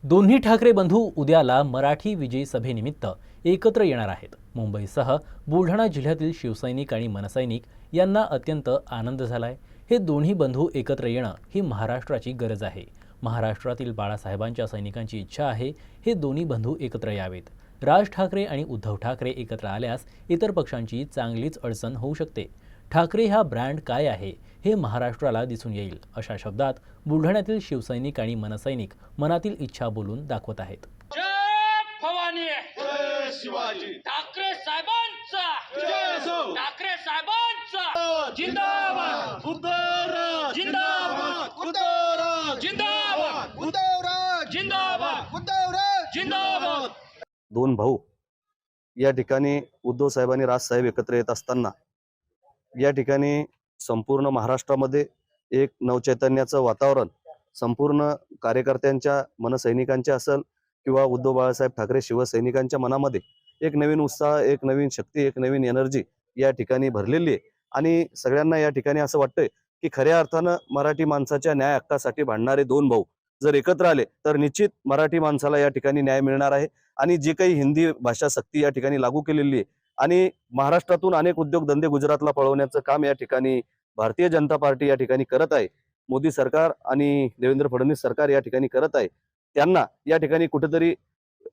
दोन्ही ठाकरे बंधू उद्याला मराठी विजय सभेनिमित्त एकत्र येणार आहेत। मुंबईसह बुलढाणा जिल्ह्यातील शिवसैनिक आणि मनसैनिक यांना अत्यंत आनंद झालाय। हे दोन्ही बंधू एकत्र येणं ही महाराष्ट्राची गरज आहे। महाराष्ट्रातील बाळासाहेबांच्या सैनिकांची इच्छा आहे हे दोन्ही बंधू एकत्र यावेत। राज ठाकरे आणि उद्धव ठाकरे एकत्र आल्यास इतर पक्षांची चांगलीच अडचण होऊ शकते। ठाकरे हा ब्रँड काय आहे हे महाराष्ट्राला दिसून येईल अशा शब्दात बुलढाण्यातील शिवसैनिक आणि मनसैनिक मनातील इच्छा बोलून दाखवत आहेत। जय भवानी, जय शिवाजी, ठाकरे साहेबांचा, जय असो, ठाकरे साहेबांचा जिंदाबाद, उद्धवराज जिंदाबाद, उद्धवराज जिंदाबाद, उद्धवराज जिंदाबाद, उद्धवराज जिंदाबाद। दोन भाऊ या ठिकाणी उद्धव साहेबांनी राज साहेब एकत्र येत असताना या ठिकाणी संपूर्ण महाराष्ट्रामध्ये एक नवचैतन्याचं वातावरण संपूर्ण कार्यकर्त्यांच्या मनसैनिकांच्या असेल किंवा उद्धव बाळासाहेब ठाकरे शिवसैनिकांच्या मनामध्ये एक नवीन उत्साह, एक नवीन शक्ती, एक नवीन एनर्जी या ठिकाणी भरलेली आहे। आणि सगळ्यांना या ठिकाणी असं वाटतंय की खऱ्या अर्थानं मराठी माणसाच्या न्याय हक्कासाठी भांडणारे दोन भाऊ जर एकत्र आले तर निश्चित मराठी माणसाला या ठिकाणी न्याय मिळणार आहे। आणि जे काही हिंदी भाषा सक्ती या ठिकाणी लागू केलेली आहे आणि महाराष्ट्रातून अनेक उद्योगधंदे गुजरातला पळवण्याचं काम या ठिकाणी भारतीय जनता पार्टी या ठिकाणी करत आहे, मोदी सरकार आणि देवेंद्र फडणवीस सरकार या ठिकाणी करत आहे। त्यांना या ठिकाणी कुठेतरी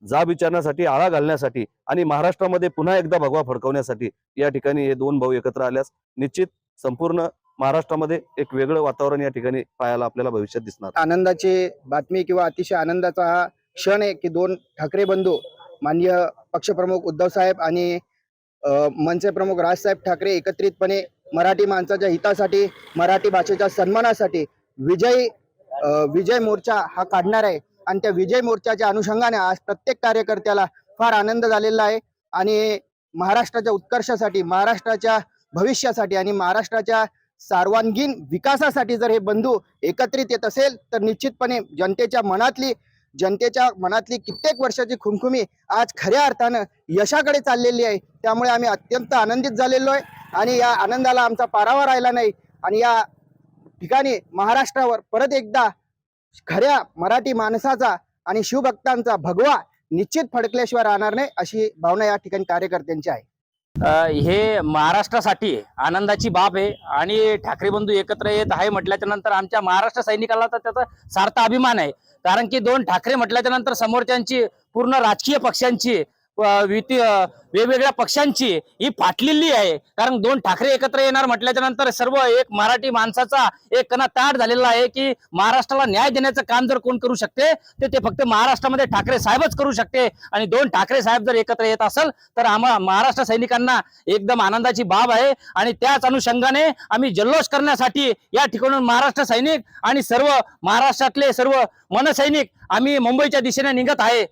जाब विचारण्यासाठी, आळा घालण्यासाठी आणि महाराष्ट्रामध्ये पुन्हा एकदा भगवा फडकवण्यासाठी या ठिकाणी हे दोन भाऊ एकत्र आल्यास निश्चित संपूर्ण महाराष्ट्रामध्ये एक वेगळं वातावरण या ठिकाणी पाहायला आपल्याला भविष्यात दिसणार। आनंदाची बातमी किंवा अतिशय आनंदाचा हा क्षण आहे की दोन ठाकरे बंधू माननीय पक्षप्रमुख उद्धव साहेब आणि मनसे प्रमुख राजसाहेब ठाकरे एकत्रितपणे मराठी माणसाच्या हितासाठी, मराठी भाषेच्या सन्मानासाठी विजय मोर्चा हा काढणार आहे। आणि त्या विजय मोर्चाच्या अनुषंगाने आज प्रत्येक कार्यकर्त्याला फार आनंद झालेला आहे आणि महाराष्ट्राच्या उत्कर्षासाठी, महाराष्ट्राच्या भविष्यासाठी आणि महाराष्ट्राच्या सर्वांगीण विकासासाठी जर हे बंधू एकत्रित येत असेल तर निश्चितपणे जनतेच्या मनातली कित्येक वर्षाची खुमखुमी आज खऱ्या अर्थानं यशाकडे चाललेली आहे। त्यामुळे आम्ही अत्यंत आनंदित झालेलो आहे आणि या आनंदाला आमचा पारावा राहिला नाही आणि या ठिकाणी महाराष्ट्रावर परत एकदा खऱ्या मराठी माणसाचा आणि शिवभक्तांचा भगवा निश्चित फडकल्याशिवाय राहणार नाही अशी भावना या ठिकाणी कार्यकर्त्यांची आहे। हे महाराष्ट्रासाठी आनंदाची बाब आहे आणि ठाकरे बंधू एकत्र येत आहे म्हटल्याच्या नंतर आमच्या महाराष्ट्र सैनिकाला तर त्याचा सार्थ अभिमान आहे। कारण की दोन ठाकरे म्हटल्याच्या नंतर समोरच्यांची पूर्ण राजकीय पक्षांची वेगवेगळ्या पक्षांची ही फाटलेली आहे। कारण दोन ठाकरे एकत्र येणार म्हटल्याच्या नंतर सर्व एक मराठी माणसाचा एक कणा ताट झालेला आहे की महाराष्ट्राला न्याय देण्याचं काम जर कोण करू शकते ते फक्त महाराष्ट्रामध्ये ठाकरे साहेबच करू शकते। आणि दोन ठाकरे साहेब जर एकत्र येत असेल तर आम्हा महाराष्ट्र सैनिकांना एकदम आनंदाची बाब आहे। आणि त्याच अनुषंगाने आम्ही जल्लोष करण्यासाठी या ठिकाणून महाराष्ट्र सैनिक आणि सर्व महाराष्ट्रातले सर्व मनसैनिक आम्ही मुंबईच्या दिशेने निघत आहे।